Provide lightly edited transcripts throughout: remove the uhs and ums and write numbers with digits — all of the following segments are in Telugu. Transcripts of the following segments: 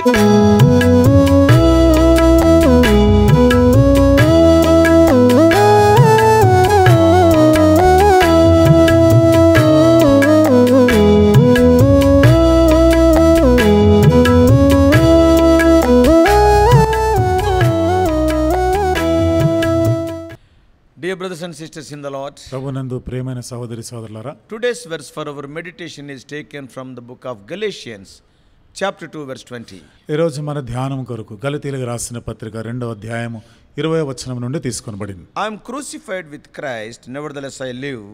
Dear brothers and sisters in the Lord, ప్రభునందు ప్రియమైన సహోదరి సహోదరులారా, today's verse for our meditation is taken from the book of Galatians, chapter 2, verse 20. ఈ రోజు మన ధ్యానం కొరకు గలతీయులకు రాసిన పత్రిక 2వ అధ్యాయము 20వ వచనం నుండి తీసుకొనబడింది. I am crucified with Christ, nevertheless I live,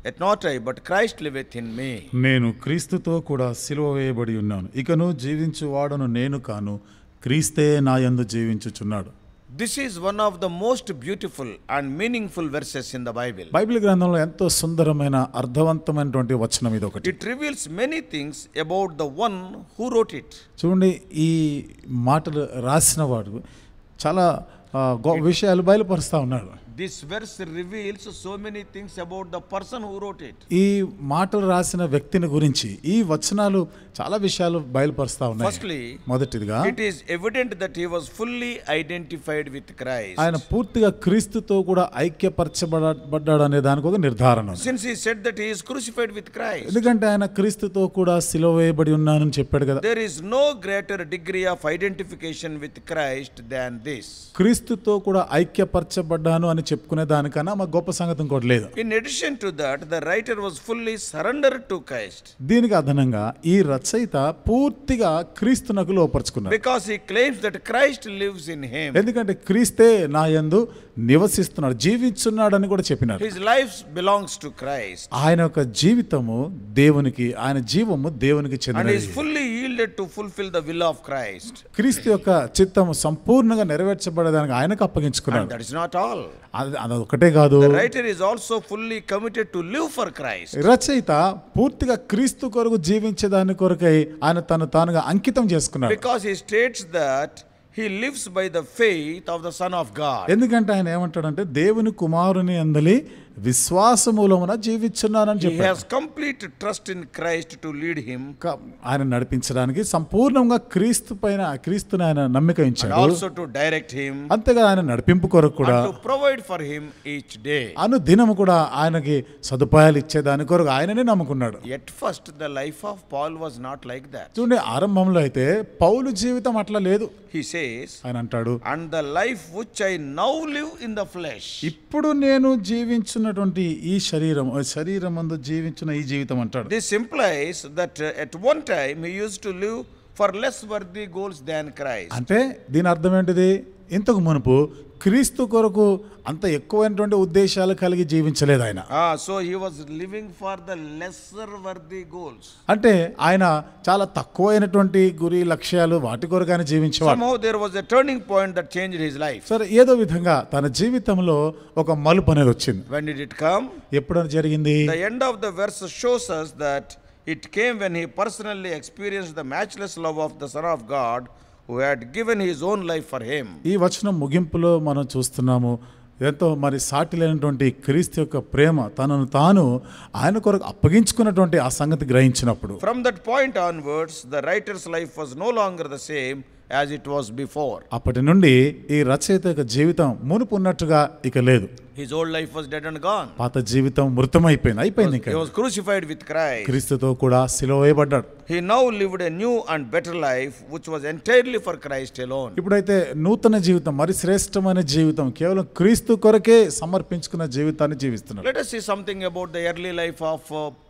yet not I, but Christ liveth in me. నేను క్రీస్తుతో కూడా సిలువ వేయబడి ఉన్నాను, ఇకను జీవించువాడను నేను కాను, క్రీస్తే నా యందు జీవించుచున్నాడు. This is one of the most beautiful and meaningful verses in the Bible. Bible గ్రంథంలో ఎంతో సుందరమైన అర్థవంతమైనటువంటి వచనం ఇది ఒకటి. It reveals many things about the one who wrote it. చూడండి, ఈ మాటలు రాసిన వాడు చాలా విషయాలు బయలుపరుస్తా ఉన్నాడు. This verse reveals so many things about the person who wrote it. ఈ మాటలు రాసిన వ్యక్తిని గురించి ఈ వచనాలు చాలా విషయాలు బయలుపరుస్తా ఉన్నాయి. Firstly, మొదటిదిగా it is evident that he was fully identified with Christ. ఆయన పూర్తిగా క్రీస్తుతో కూడా ఐక్యపరచబడ్డాడు అనే దానికి ఒక నిర్ధారణ. Since he said that he is crucified with Christ, ఎందుకంటే ఆయన క్రీస్తుతో కూడా సిలువ వేయబడి ఉన్నానని చెప్పాడు కదా. there is no greater degree of identification with Christ than this. క్రీస్తుతో కూడా ఐక్యపరచబడ్డాను అని చెప్పుకునే దానికన్నా మా గొప్ప సంగతి ఇంకోటి లేదు. In addition to that, the writer was fully surrendered to Christ. దీనికి అదనంగా ఈ రచయిత పూర్తిగా క్రీస్తునకు లోపరుచుకున్నాడు. Because he claims that Christ lives in him. ఎందుకంటే క్రీస్తే నా యందు నివసిస్తున్నాడు, జీవించున్నాడని కూడా చెప్పినాడు. His life belongs to Christ. ఆయన యొక్క జీవితము దేవునికి, ఆయన జీవము దేవునికి And చెందినది. he is fully yielded to fulfill the will of Christ. క్రీస్తు యొక్క చిత్తము సంపూర్ణంగా నెరవేర్చబడేదానికి ఆయనకు And అప్పగించుకున్నాడు. that is not all. అది ఒకటే కాదు, The writer is also fully committed to live for Christ. రచయిత పూర్తిగా క్రీస్తు కొరకు జీవించేదాని కొరకై ఆయన తను తానుగా అంకితం చేసుకున్నాడు. Because he states that he lives by the faith of the Son of God. ఎందుకంటే ఆయన ఏమంటాడంటే దేవుని కుమారుని అందలి విశ్వాసమూలమున జీవించున్నానని He చెప్పాడు. has complete trust in Christ to lead him ఆయన నడిపించడానికి సంపూర్ణంగా క్రీస్తుని ఆయన నమ్మిక and ఉంచాడు. also to direct him అంతేగా ఆయన నడిపింపు కొరకు కూడా and to provide for him each day. అనుదినము కూడా ఆయనకి సదుపాయాలు ఇచ్చేదాని కొరకు ఆయననే నమ్ముకున్నాడు. At first the life of Paul was not like that. చూడండి, ఆరంభంలో అయితే పౌలు జీవితం అట్లా లేదు. He says, ఆయన అంటాడు, and the life which I now live in the flesh. ఇప్పుడు నేను జీవించున్నటువంటి ఈ శరీరమందు జీవించిన ఈ జీవితం అంటాడు. This implies that at one time he used to live for less worthy goals than Christ. అంటే దీని అర్థం ఏంటిది? ఇంతకు మునుపు క్రీస్తు కొరకు అంత ఎక్కువైనటువంటి ఉద్దేశాలు కలిగి జీవించలేదు ఆయన. So he was living for the lesser worthy goals. అంటే ఆయన చాలా తక్కువైనటువంటి గురి లక్ష్యాలు వాటి కొరకు ఆయన జీవించేవాడు. Somehow there was a turning point that changed his life. సరే, ఏదో విధంగా తన జీవితంలో ఒక మలుపు అనేది వచ్చింది. When did it come? ఎప్పుడు జరిగింది? The end of the verse shows us that it came when he personally experienced the matchless love of the Son of God who had given his own life for him. ఈ వచనం ముగింపులో మనం చూస్తున్నాము, ఎంతో మరి సాటి లేనటువంటి క్రీస్తు యొక్క ప్రేమ తనను తాను ఆయన కొరకు అప్పగించుకున్నటువంటి ఆ సంగతి గ్రహించినప్పుడు, From that point onwards, the writer's life was no longer the same as it was before. అప్పటి నుండి ఈ రచయిత యొక్క జీవితం మునుపు ఉన్నట్టుగా ఇక లేదు. His old life was dead and gone. పాత జీవితం అయిపోయింది. He was crucified with Christ. క్రీస్తుతో కూడా సిలువ వేయబడ్డాడు. He now lived a new and better life which was entirely for Christ alone. ఇప్పుడైతే నూతన జీవితం, మరి శ్రేష్టమైన జీవితం, కేవలం క్రీస్తు కొరకే సమర్పించుకున్న జీవితాన్ని జీవిస్తున్నాడు. Let us see something about the early life of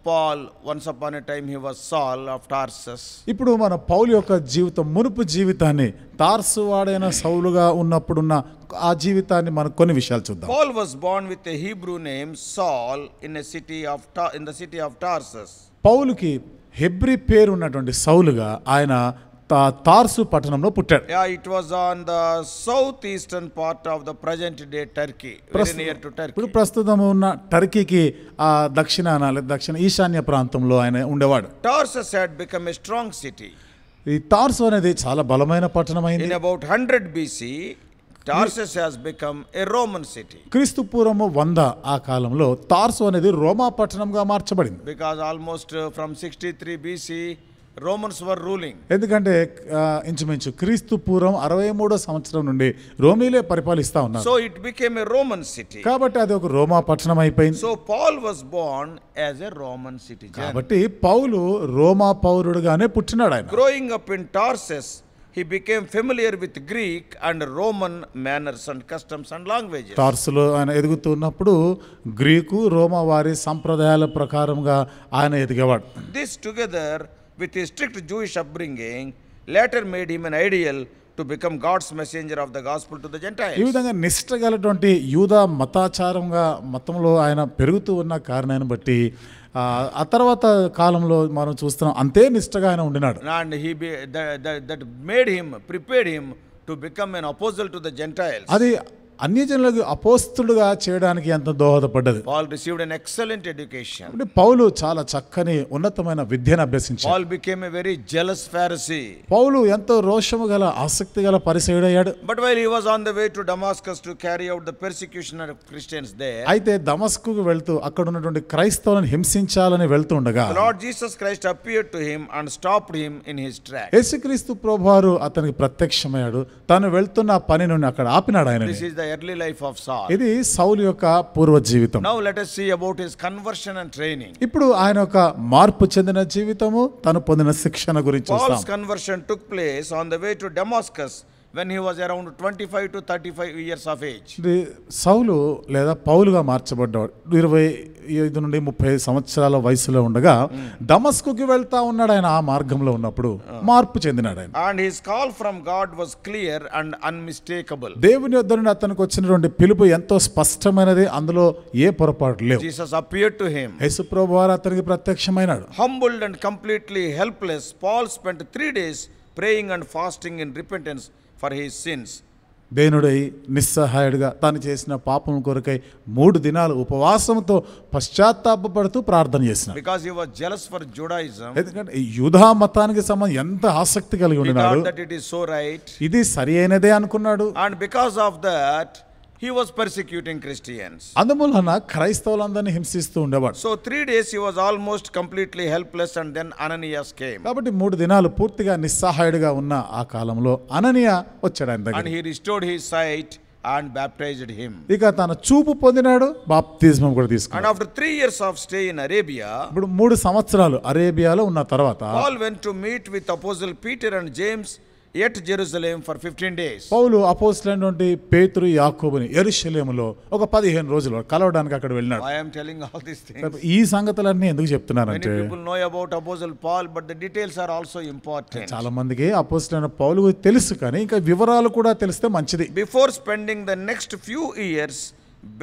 Paul. Once upon a time he was Saul of Tarsus. ఇప్పుడు మన పౌలు యొక్క జీవితం, మునుపు జీవితాన్ని, తార్సు వాడైన సౌలుగా ఉన్నప్పుడున్న ఆ జీవితాన్ని మనం కొన్ని విషయాలు చూద్దాం. Paul was born with a Hebrew name Saul in the city of Tarsus. పౌలుకి హెబ్రీ పేరు ఉన్నటువంటి సౌలుగా ఆయన తార్సు పట్టణంలో పుట్టాడు. It was on the southeastern part of the present day Turkey, very near to Turkey. ఇప్పుడు ప్రస్తుతం ఉన్న టర్కీకి ఆ దక్షిణ ఈశాన్య ప్రాంతంలో ఆయన ఉండేవాడు. Tarsus had become a strong city. ఈ తార్సు అనేది చాలా బలమైన పట్టణమైంది. In about 100 BC, Tarsus has become a Roman city. క్రీస్తు పూర్వము 100 ఆ కాలంలో తార్సు అనేది రోమా పట్టణంగా మార్చబడింది. Because almost from 63 BC Romans were ruling. ఎందుకంటే ఇంచుమించు క్రీస్తు పూర్వం 63 సంవత్సరం నుండి రోమీలే పరిపాలిస్తా ఉన్నారు. So it became a Roman city. కాబట్టి అది ఒక రోమా పట్టణం అయిపోయింది. So Paul was born as a Roman citizen. కాబట్టి పౌలు రోమా పౌరుడుగానే పుట్టినాడు ఆయన. Growing up in Tarsus, he became familiar with Greek and Roman manners and customs and languages. తార్సులో ఆయన ఎదుగుతున్నప్పుడు గ్రీకు రోమా వారి సంప్రదాయాల ప్రకారంగా ఆయన ఎదిగేవాడు. This together with his strict Jewish upbringing later made him an ideal to become God's messenger of the gospel to the Gentiles. ఈ విధంగా నిష్ఠ గలటువంటి యూదా మతంలో ఆయన పెరుగుతూ ఉన్న కారణాన్ని బట్టి ఆ తర్వాత కాలంలో మనం చూస్తున్నాం అంతే నిష్ఠగా ఆయన ఉండినాడు. And that made him, prepared him to become an apostle to the Gentiles. అది అన్యజనులకు అపోస్తులుగా చేయడానికి ఎంత దోహదపడ్డది. Paul received an excellent education. అంటే పౌలు చాలా చక్కని ఉన్నతమైన విద్యను అభ్యసించాడు. Paul became a very jealous Pharisee. పౌలు ఎంతో రోషము గల ఆసక్తి గల పరిసయ్యుడయ్యాడు. But while he was on the way to Damascus to carry out the persecution of Christians there, అయితే దమస్కుకు వెళ్తూ అక్కడ ఉన్నటువంటి క్రైస్తవులను హింసించాలని వెళ్తూ ఉండగా the Lord Jesus Christ appeared to him and stopped him in his tracks. యేసుక్రీస్తు ప్రభువారు అతనికి ప్రత్యక్షమయ్యాడు. తాను వెళ్తున్న పని నుండి అక్కడ ఆపినాడు ఆయన. This is the early life of Saul. ఇది సౌలు యొక్క పూర్వ జీవితం. Now let us see about his conversion and training. ఇప్పుడు ఆయన యొక్క మార్పు చెందిన జీవితము తను పొందిన శిక్షణ గురించి చూస్తాం. Paul's conversion took place on the way to Damascus when he was around 25 to 35 years of age. సౌలు లేదా పౌలుగా మార్చబడ్డాడు 25 నుండి 30 సంవత్సరాల వయసులో ఉండగా దమస్కుకి వెళ్తా ఉన్నాడు ఆయన. ఆ మార్గంలో ఉన్నప్పుడు మార్పు చెందినాడు ఆయన. And his call from God was clear and unmistakable. దేవుని యొద్ద నుండి అతనికి వచ్చినటువంటి పిలుపు ఎంతో స్పష్టమైనది, అందులో ఏ పొరపాటు లేవు. Jesus appeared to him. యేసు ప్రభువారు అతనికి ప్రత్యక్షమైనాడు. Humbled and completely helpless, Paul spent 3 days praying and fasting in repentance for his sins. దేనుడై నిస్సహాయుడిగా తాను చేసిన పాపం కొరకై 3 దినాలు ఉపవాసంతో పశ్చాత్తాపపడుతూ ప్రార్థన చేసినాడు. Because he was jealous for Judaism. ఎందుకంటే యూదా మతానికి సంబంధించి ఎంత ఆసక్తి కలిగి He ఉన్నాడు. thought that it is so right. ఇది సరి అయినదే అనుకున్నాడు. And because of that, he was persecuting Christians. అందువలన క్రైస్తవులందరినీ హింసిస్తూ ఉండేవాడు. So 3 days he was almost completely helpless, and then Ananias came. కాబట్టి 3 దినాలు పూర్తిగా నిస్సహాయుడిగా ఉన్న ఆ కాలంలో అననీయ వచ్చాడు ఆయన And దగ్గర. he restored his sight and baptized him. ఇక తన చూపు పొందినాడు, బాప్తిజమం కూడా And తీసుకున్నాడు. after 3 years of stay in Arabia, ఇప్పుడు 3 సంవత్సరాలు అరేబియాలో ఉన్న తర్వాత Paul went to meet with Apostle Peter and James at Jerusalem for 15 days. పౌలు అపోస్తలులైనటువంటి పేతురు యాకోబుని యెరూషలేములో ఒక 15 రోజులు కలవడానికి అక్కడ వెళ్ళినాడు. I am telling all these things. ఈ సంగతులన్నీ ఎందుకు Many చెప్తున్నానంటే people know about Apostle Paul, but the details are also important. చాలా మందికి అపోస్తలైన పౌలు గురించి తెలుసు, కానీ ఇంకా వివరాలు కూడా తెలిస్తే మంచిది. Before spending the next few years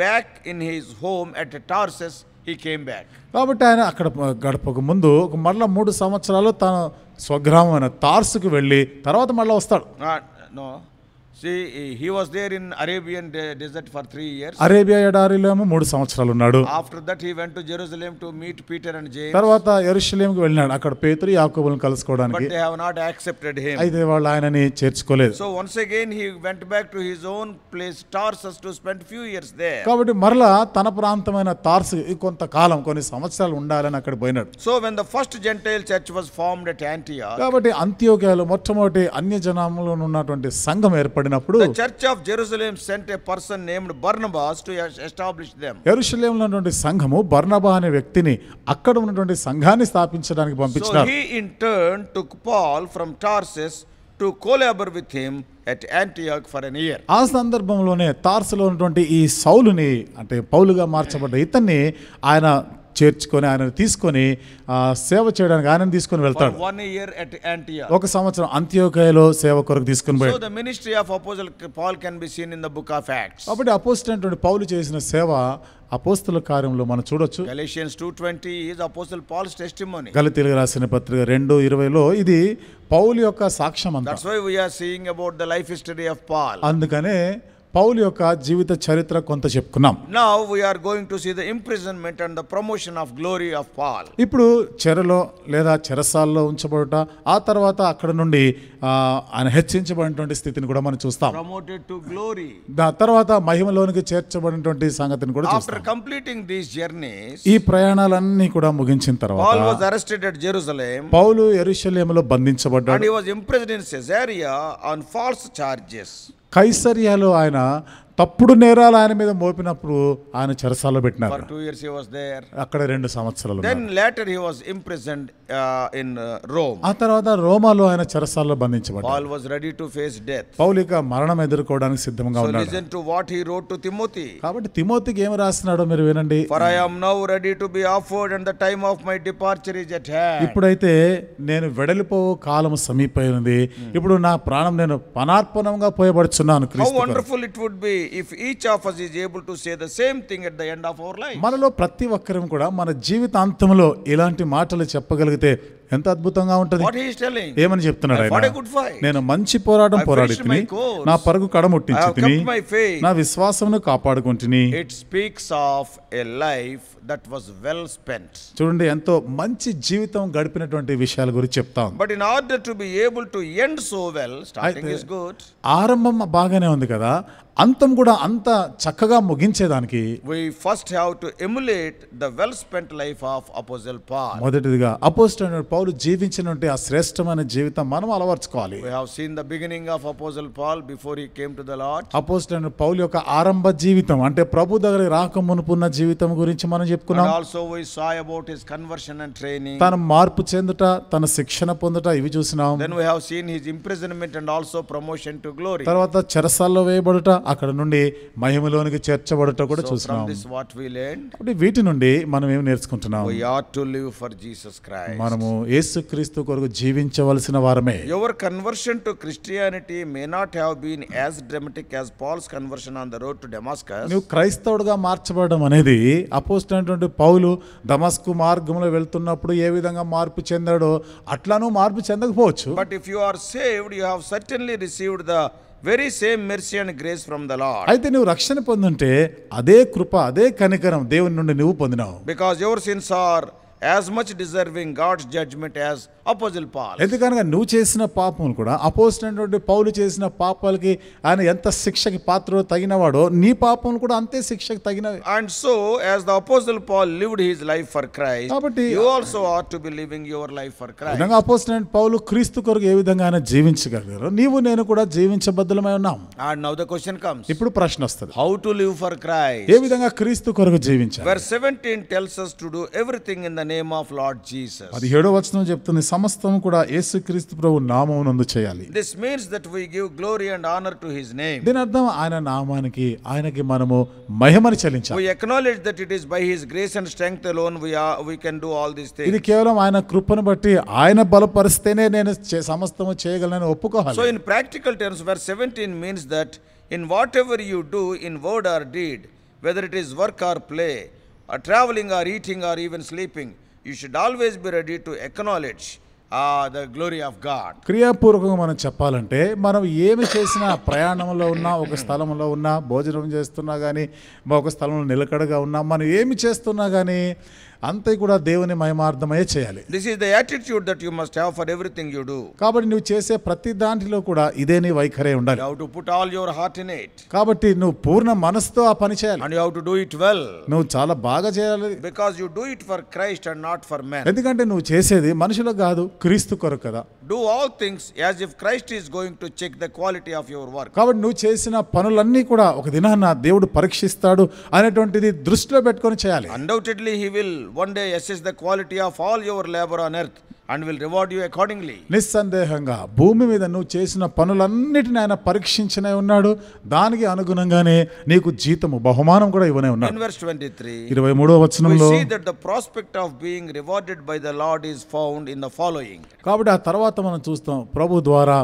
back in his home at Tarsus, he came back. కాబట్టి ఆయన అక్కడ గడపక ముందు మళ్ళీ 3 సంవత్సరాలు తన స్వగ్రామమైన తార్సుకు వెళ్ళి తర్వాత మళ్ళీ వస్తాడు. No. See, he was there in Arabian desert for 3 years. Arabia ఎడారిలో 3 సంవత్సరాలు ఉన్నాడు. After that he went to Jerusalem to meet Peter and James. తర్వాత యెరూషలేముకు వెళ్ళినాడు, అక్కడ పేతురు యాకోబులను But కలుసుకోవడానికి. they have not accepted him. అయితే వాళ్ళు ఆయనని చేర్చుకోలేదు. So once again he went back to his own place Tarsus to spend few years there. కాబట్టి మరలా తన ప్రాంతమైన తార్సు కొంతకాలం కొన్ని సంవత్సరాలు ఉండాలని అక్కడ పోయినాడు. So when the first Gentile church was formed at Antioch, కాబట్టి అంత్యోక్యలో మొట్టమొదటి అన్యజనాములో ఉన్నటువంటి సంఘం ఏర్పడినప్పుడు the church of Jerusalem sent a person named Barnabas to establish them. యెరూషలేములో ఉన్నటువంటి సంఘము బర్నబా అనే వ్యక్తిని అక్కడ ఉన్నటువంటి సంఘాన్ని స్థాపించడానికి So పంపించారు. he in turn took Paul from Tarsus to collaborate with him at Antioch for an year. ఆ సందర్భంలోనే తార్సులో ఉన్నటువంటి ఈ సౌలుని, అంటే పౌలుగా మార్చబడ్డ ఇతన్ని ఆయన చేర్చుకొని ఆయన తీసుకొని సేవ చేయడానికి ఆయన తీసుకొని For వెళ్తాడు. 1 year at Antioch. 1 సంవత్సరం అంత్యోకయలో సేవ కొరకు తీసుకొని So పోయాడు. the ministry of Apostle Paul can be seen in the book of Acts. కాబట్టి అపోస్తలుడైనటువంటి పౌలు చేసిన సేవ అపోస్తల కార్యంలో మనం చూడొచ్చు. Galatians 2:20 is Apostle Paul's testimony. గలతీయులకు రాసిన పత్రిక 2:20లో ఇది పౌలు యొక్క సాక్ష్యం అంతా. That's why we are seeing about the life history of Paul. అందుకనే పౌలు యొక్క జీవిత చరిత్ర కొంత చెప్పుకున్నాం. Now we are going to see the imprisonment and the promotion of glory of Paul. ఇప్పుడు చెరలో లేదా చెరసాల్లో ఉంచబడుట, ఆ తర్వాత అక్కడ నుండి ఆయన హెచ్చించబడినటువంటి స్థితిని కూడా మనం చూస్తాం. Promoted to glory. దాని తర్వాత మహిమలోనికి చేర్చబడినటువంటి సంగతిని కూడా After చూస్తాం. completing these journeys, ఈ ప్రయాణాలన్నీ కూడా ముగించిన తర్వాత Paul was arrested at Jerusalem. పౌలు యెరూషలేములో బంధించబడ్డాడు. And he was imprisoned in Caesarea on false charges. కైసరియాలో ఆయన తప్పుడు నేరాలు ఆయన మీద మోపినప్పుడు ఆయన చెరసాల్లో పెట్టినారు. For 2 years he was there. అక్కడ 2 సంవత్సరాలు. Then later he was imprisoned in Rome. ఆ తర్వాత రోమాలో ఆయన చెరసాల్లో బంధించబడ్డాడు. Paul was ready to face death. పౌలు ఇక మరణం ఎదుర్కోవడానికి సిద్ధంగా So ఉన్నాడు. listen to what he wrote to Timothy. కాబట్టి తిమోతికి ఏమి రాస్తున్నాడో మీరు వినండి. For I am now ready to be offered and the time of my departure is at hand. ఇప్పుడైతే నేను వెడలిపో కాలం సమీపమైనది. ఇప్పుడు నా ప్రాణం నేను పనార్పణంగా పోయబడుచున్నాను How క్రీస్తు కొరకు. wonderful it would be if each of us is able to say the same thing at the end of our life. మనలో ప్రతి ఒక్కరం కూడా మన జీవితాంతంలో ఇలాంటి మాటలు చెప్పగలిగితే ఎంత అద్భుతంగా ఉంటుంది. What he is telling? ఏమని చెప్తున్నాడు I fought a ఆయన? good fight. నేను మంచి పోరాటం I పోరాడి finished my course. నా పరుగు కడముట్టించి I have kept my faith. నా విశ్వాసమును కాపాడుకుంటుని. It speaks of a life that was well spent. చూడండి ఎంతో మంచి జీవితం గడిపినటువంటి విషయాల గురించి చెప్తాం. But in order to be able to end so well, starting is good. ఆరంభం బాగానే ఉంది కదా, అంతం కూడా అంత చక్కగా ముగించేదానికి We first have to emulate the well spent life of Apostle Paul. మొదటిదిగా అపోస్తలుడైన పౌలు జీవించినటువంటి ఆ శ్రేష్టమైన జీవితం మనం అలవర్చుకోవాలి. We have seen the beginning of Apostle Paul before he came to the Lord. అపోస్తలుడైన పౌలు యొక్క ఆరంభ జీవితం అంటే ప్రభు దగ్గర రాక మునుపున్న జీవితం గురించి మనం And చెప్పుకున్నాం. also we saw about his conversion and training. తన మార్పు చెందుట, తన శిక్షణ పొందుట ఇవి చూసినాం. Then we have seen his imprisonment and also promotion to glory. తర్వాత చెరసాల్లో వేయబడుట, అక్కడ నుండి మహిమలోనికి చేర్చబడుట కూడా So చూసినాం. from this what we learned? కాబట్టి వీటి నుండి మనం ఏం నేర్చుకుంటున్నాం? We ought to live for Jesus Christ. మనము యేసుక్రీస్తు కొరకు జీవించవలసిన వారమే. Your conversion to Christianity may not have been as dramatic as Paul's conversion on the road to Damascus. నువ్వు క్రైస్తవుడిగా మార్చబడడం అనేది అపోస్తలుడైనటువంటి పౌలు దమస్కు మార్గంలో వెళ్తున్నప్పుడు ఏ విధంగా మార్పు చెందాడో అట్లానూ మార్పు చెందకపోవచ్చు. But if you are saved, you have certainly received the very same mercy and grace from the Lord. అయితే నువ్వు రక్షణ పొందుంటే అదే కృప, అదే కనికరం దేవుని నుండి నువ్వు పొందినావు. Because your sins are as much deserving God's judgment as Apostle Paul. ఎందుకనగా నువ్వు చేసిన పాపములు కూడా అపోస్తలుడైనటువంటి పౌలు చేసిన పాపాలకి ఆయన ఎంత శిక్షకి పాత్రో తగినవాడో నీ పాపములు కూడా అంతే శిక్షకి తగినవి. And so as the Apostle Paul lived his life for Christ, కాబట్టి you also ought to be living your life for Christ. విధంగా అపోస్తలుడైన పౌలు క్రీస్తు కొరకు ఏ విధంగా ఆయన జీవించగలిగారో నీవు నేను కూడా జీవించబద్ధులమై ఉన్నాం. And now the question comes, ఇప్పుడు ప్రశ్న వస్తుంది, how to live for Christ? ఏ విధంగా క్రీస్తు కొరకు జీవించాలి? Verse 17 tells us to do everything in the name of Lord Jesus. 17వ వచనం చెప్తుంది, సమస్తం కూడా యేసుక్రీస్తు ప్రభు నామమునందు చేయాలి. This means that we give glory and honor to his name. దీని అర్థం ఆయన నామానికి, ఆయనకి మనము మహిమని చెల్లించాలి. We acknowledge that it is by his grace and strength alone we can do all these things. ఇది కేవలం ఆయన కృపను బట్టి ఆయన బలపరిస్తేనే నేను సమస్తము చేయగలను ఒప్పుకోవాలి. So in practical terms, verse 17 means that in whatever you do in word or deed, whether it is work or play, or traveling or eating or even sleeping, you should always be ready to acknowledge the glory of God. క్రియాపూర్వకంగా మనం చెప్పాలంటే మనం ఏమి చేసినా, ప్రయాణంలో ఉన్నా, ఒక స్థలంలో ఉన్నా, భోజనం చేస్తున్నా కానీ, ఒక స్థలంలో నిలకడగా ఉన్నా, మనం ఏమి చేస్తున్నా కానీ అంతే కూడా దేవుని మహిమార్థమయ్యే చేయాలి. This is the attitude that you must have for everything you do. కాబట్టి నువ్వు చేసే ప్రతి దాంట్లో కూడా ఇదే నీ వైఖరే ఉండాలి. You have to put all your heart in it. కాబట్టి నువ్వు పూర్ణ మనసుతో ఆ పని చేయాలి. And you have to do it well. నువ్వు చాలా బాగా చేయాలి. Because you do it for Christ and not for men. ఎందుకంటే నువ్వు చేసేది మనుషులకు కాదు, క్రీస్తు కొరకు కదా. Do all things as if Christ is going to check the quality of your work. కాబట్టి నువ్వు చేసిన పనులన్నీ కూడా ఒక దినాన దేవుడు పరీక్షిస్తాడు అనేటువంటిది దృష్టిలో పెట్టుకొని చేయాలి. Undoubtedly he will one day assess the quality of all your labor on earth and will reward you accordingly. నిస్సందేహంగా భూమి మీద నువ్వు చేసిన పనులన్నిటిని ఆయన పరీక్షించనే ఉన్నాడు. దానికి అనుగుణంగానే నీకు జీతము, బహుమానం కూడా ఇవ్వనే ఉన్నాడు. In verse 23, 23వ వచనంలో we see that the prospect of being rewarded by the Lord is found in the following. కాబట్టి ఆ తర్వాత మనం చూస్తాం ప్రభు ద్వారా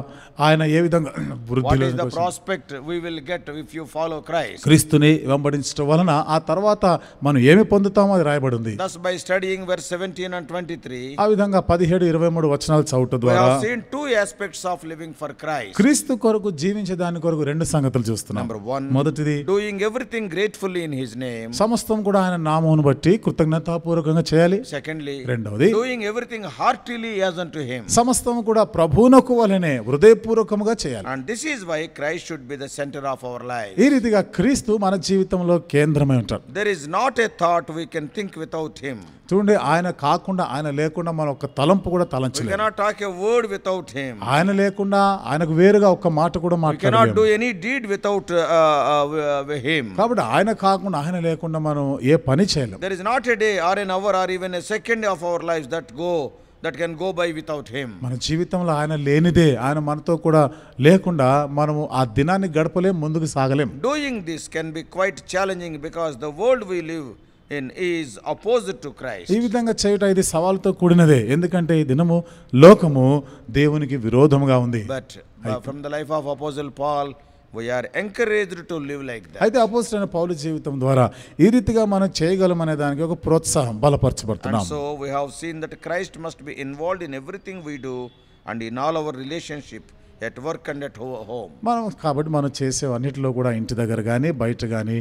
ఆయన ఏ విధంగా What వృద్ధిలో is the prospect we will get if you follow Christ? క్రీస్తుని వెంబడించడం వలన ఆ తర్వాత మనం ఏమి పొందుతామో అది రాయబడి ఉంది. Thus by studying verse 17 and 23, ఆ విధంగా 17 17-23 వచనాలు చదవటం we ద్వారా have seen two aspects of living for Christ. క్రీస్తు కొరకు జీవించే దాని కొరకు రెండు సంగతులు చూస్తున్నాం. Number one, మొదటిది doing everything gratefully in His name. సమస్తం కూడా ఆయన నామమును బట్టి కృతజ్ఞతాపూర్వకంగా చేయాలి. Secondly, రెండవది doing everything heartily as unto Him. సమస్తం కూడా ప్రభువునకు వలెనే హృదయపూర్వకముగా చేయాలి. And this is why Christ should be the center of our life. ఈ రీతిగా క్రీస్తు మన జీవితంలో కేంద్రమై ఉంటారు. There is not a thought we can think without Him. చూడండి, ఆయన కాకుండా ఆయన లేకుండా మనం ఒక తలంపు కూడా We తలంచలేము. cannot talk a word without Him. ఆయన లేకుండా ఆయనకు వేరుగా ఒక్క మాట కూడా We cannot మాట్లాడలేము. do any deed without Him. కాబట్టి ఆయన కాకుండా ఆయన లేకుండా మనం ఏ పని చేయలేము. There is not a day or an hour or even a second of our lives that can go by without Him. మన జీవితంలో ఆయన లేనిదే, ఆయన మనతో కూడా లేకుండా మనము ఆ దినాన్ని గడపలేం, ముందుకు సాగలేం. Doing this can be quite challenging because the world we live in is opposite to Christ. ఈ విధంగా చేయటం ఇది సవాలుతో కూడినదే, ఎందుకంటే ఈ దినము లోకము దేవునికి విరోధముగా ఉంది. But from the life of Apostle Paul, we are encouraged to live like that. అయితే అపోస్తలుడైన పౌలు జీవితం ద్వారా ఈ రీతిగా మనం చేయగలం అనే దానికి ఒక ప్రోత్సాహం And బలపరచబడుతున్నాం. so we have seen that Christ must be involved in everything we do and in all our relationship at work and at home. కాబట్టి మనం చేసే అన్నిటిలో కూడా ఇంటి దగ్గర కానీ బయట కానీ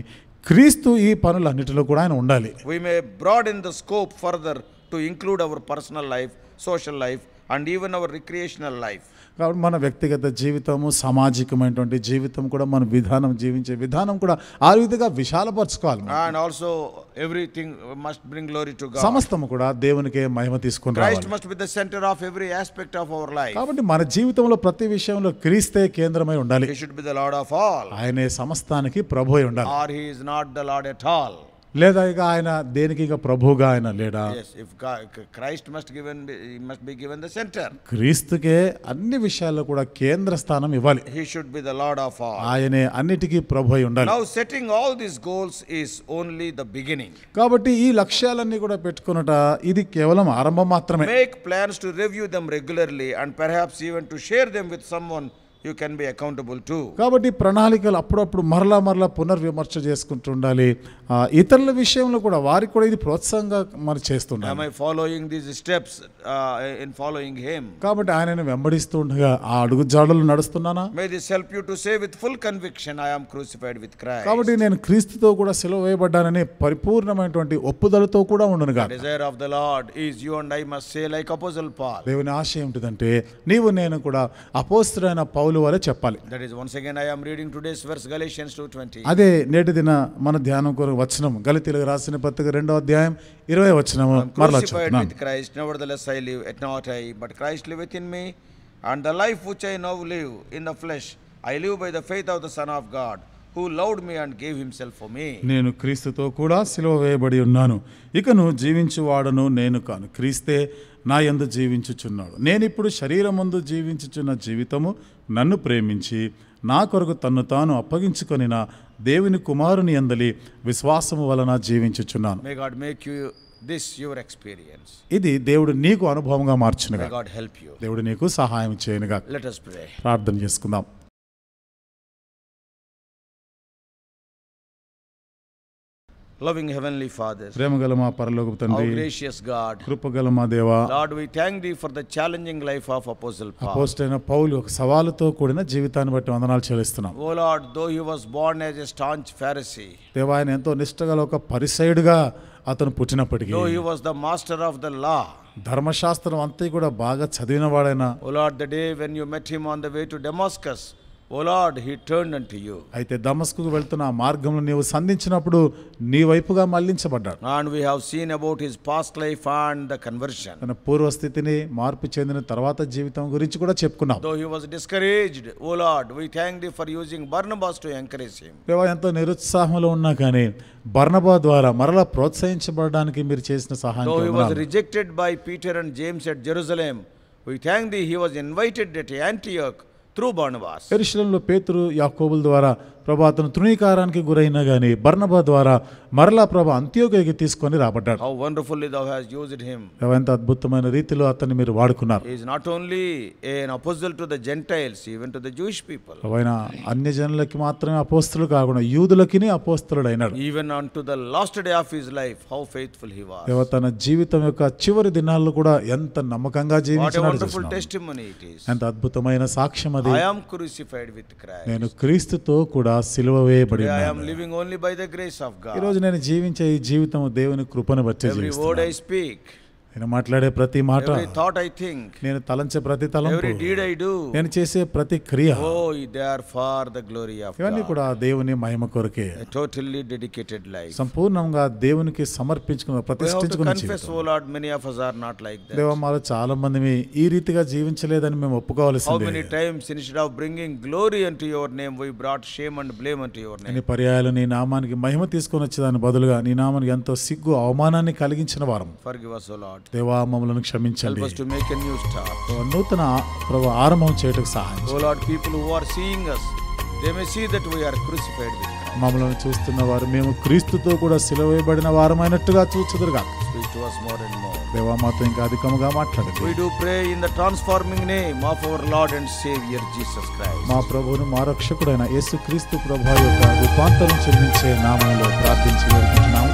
క్రీస్తు ఈ పనులన్నిటిలో కూడా ఆయన ఉండాలి. We may broaden the scope further to include our personal life, social life and even our recreational life. కాబట్టి మన వ్యక్తిగత జీవితము, సామాజికమైనటువంటి జీవితం కూడా మన జీవించే విధానం కూడా ఆ విధంగా విశాలపరచుకోవాలి. And also everything must bring glory to God. సమస్తము కూడా దేవునికే మహిమ తీసుకొని Christ రావాలి. must be the center of every aspect of our life. కాబట్టి మన జీవితంలో ప్రతి విషయంలో క్రీస్తే కేంద్రమై ఉండాలి. He should be the Lord of all. ఆయనే సమస్తానికి ప్రభువై ఉండాలి. Or He is not the Lord at all. లేదా ఇక ఆయన దేనికి ఇక ప్రభువుగా ఆయన లేడా? Yes, if Christ must be given the center. క్రీస్తుకే అన్ని విషయాల్లో కూడా కేంద్ర స్థానం ఇవ్వాలి. He should be the Lord of all. ఆయనే అన్నిటికీ ప్రభువై ఉండాలి. Now setting all these goals is only the beginning. కాబట్టి ఈ లక్ష్యాలన్నీ కూడా పెట్టుకొనుట ఇది కేవలం ఆరంభం మాత్రమే. Make plans to review them regularly and perhaps even to share them with someone you can be accountable to. కాబట్టి ప్రణాళికలు అప్పుడప్పుడు మరలా పునర్విమర్శ చేసుకుంటూ ఉండాలి. ఇతరుల విషయంలో కూడా వారికి కూడా ఇది ప్రోత్సాహంగా మనం చేస్తుండాలి. Am I following these steps in following Him? కాబట్టి ఆయనను వెంబడిస్తూ ఉండగా ఆ అడుగు జాడలు నడుస్తున్నానా? May this help you to say with full conviction, I am crucified with Christ. కాబట్టి నేను క్రీస్తుతో కూడా సిలువ వేయబడ్డానని పరిపూర్ణమైనటువంటి ఒప్పుదలతో కూడా ఉండును గాక. The desire of the Lord is you and I must say like Apostle Paul. దేవుని ఆశ ఏమిటిదంటే నీవు నేను కూడా అపోస్తలుడైన పౌలు వలె చెప్పాలి. That is once again I am reading today's verse Galatians 2:20. అదే నేటి దిన మన ధ్యానం కొరకు వచనం గలతీయులకు రాసిన పత్రిక 2వ అధ్యాయం 20వ వచనం మరలా Crucified చదువుతున్నాను. with Christ, nevertheless I live, yet not I, but Christ liveth in me, and the life which I now live in the flesh, I live by the faith of the Son of God, who loved me and gave himself for me. నేను క్రీస్తుతో కూడా సిలువ వేయబడి ఉన్నాను, ఇకను జీవించువాడను నేను కాను, క్రీస్తే నా యందు జీవించుచున్నాడు. నేనిప్పుడు శరీరమందు జీవించుచున్న జీవితము నన్ను ప్రేమించి నా కొరకు తన్ను తాను అప్పగించుకొనిన దేవుని కుమారుని యందలి విశ్వాసము వలన జీవించుచున్నాను. May God make you this your experience. ఇది దేవుడు నీకు అనుభవంగా మార్చునుగా. May God help you. దేవుడు నీకు సహాయం చేయనుగా. Let us pray. ప్రార్థన చేసుకుందాం. Loving Heavenly Father, ప్రేమగల మా పరలోకపు our తండ్రి, gracious God, కృపగల మా దేవా, Lord, we thank Thee for the challenging life of Apostle Paul. అపోస్తలుడైన పౌలు ఒక సవాలుతో కూడిన జీవితాన్ని బట్టి వందనాలు చెల్లిస్తున్నాం. O Lord, though he was born as a staunch Pharisee, దేవా, ఆయన ఎంతో నిష్ఠగల ఒక పరిసయుడుగా అతను పుట్టినప్పటికీ, though he was the master of the law, ధర్మశాస్త్రం అంతా కూడా బాగా చదివినవాడైనా, O Lord, the day when you met him on the way to Damascus, O Lord, he turned unto you. అయితే దమస్కుకు వెళ్తున్న ఆ మార్గంలో నీవు సంధించినప్పుడు నీ వైపుగా మళ్లించబడ్డాడు. And we have seen about his past life and the conversion. తన పూర్వస్థితిని మార్పు చెందిన తర్వాత జీవితం గురించి కూడా చెప్పుకున్నాం. Though he was discouraged, O Lord, we thank Thee for using Barnabas to encourage him. దేవా, ఎంతో నిరుత్సాహంలో ఉన్నా కానీ బర్నబా ద్వారా మరలా ప్రోత్సహించబడడానికి మీరు చేసిన సహాయం. Though he was rejected by Peter and James at Jerusalem, we thank Thee he was invited at Antioch through Barnabas. యెరూషలేములో పేతురు యాకోబుల ద్వారా ప్రభు అతను తృణీకారానికి గురైనా కానీ బర్నబా ద్వారా మరలా ప్రభు అంత్యోకయకి తీసుకొని రాబడ్డాడు. How wonderfully thou hast used him. ఎంత అద్భుతమైన రీతిలో అతన్ని మీరు వాడుకున్నారు. He is not only an apostle to the Gentiles, even to the Jewish people. ఆయన అన్య జనులకి మాత్రమే అపోస్తలుడు కాకుండా యూదులకిని అపోస్తలుడు అయినాడు. Even unto the last day of his life, how faithful he was. తన జీవితం యొక్క చివరి దినాల్లో కూడా ఎంత నమ్మకంగా What a జీవించినాడు. wonderful testimony it is. ఎంత అద్భుతమైన సాక్ష్యం అది. I am crucified with Christ. నేను క్రీస్తుతో కూడా సిలువ వేయబడి Today I ఉన్నాను. am living only by the grace of God. ఈ రోజు నేను జీవించే ఈ జీవితం దేవుని కృపను బట్టి Every word జీవిస్తున్నాను. I speak, నేను మాట్లాడే ప్రతి మాట, every thought I think, నేను తలంచే ప్రతి తలంపు, every deed I do, నేను చేసే ప్రతి క్రియ, oh, they are for the glory of ఇవన్నీ God. కూడా దేవుని మహిమ కొరకే. A totally dedicated life. సంపూర్ణంగా దేవునికి సమర్పించుకున్న We have to ప్రతిష్ఠించుకున్న confess, జీవితం. oh Lord, many of us are not like that. దేవా, మాలో చాలా మంది ఈ రీతిగా జీవించలేదని మేము How ఒప్పుకోవాల్సిందే. many times instead of bringing glory unto your name, we brought shame and blame unto your name. ఎన్ని పర్యాయాలు నీ నామానికి మహిమ తీసుకొని వచ్చేదాని బదులుగా నీ నామానికి ఎంతో సిగ్గు అవమానాన్ని కలిగించిన వారం. Forgive us, O Lord. దేవా, మమ్మల్ని Help క్షమించండి. us to make a new start. నూతన ప్రభు ఆరంభం చేయటకు సహాయం O Lord, people who are seeing us, they may see that we are crucified with Christ. మమ్మల్ని చూస్తున్న వారు మేము క్రీస్తుతో కూడా సిలువ వేయబడిన వారమైనట్టుగా చూచుదురుగా. Speak to us more and more. దేవా, మాతో ఇంకా అధికముగా మాట్లాడండి. We do pray in the transforming name of our Lord and Savior Jesus Christ. మా ప్రభువును మా రక్షకుడైన యేసుక్రీస్తు ప్రభు యొక్క రూపాంతరం చెందించే నామములో ప్రార్థించి వేడుకుంటున్నాము.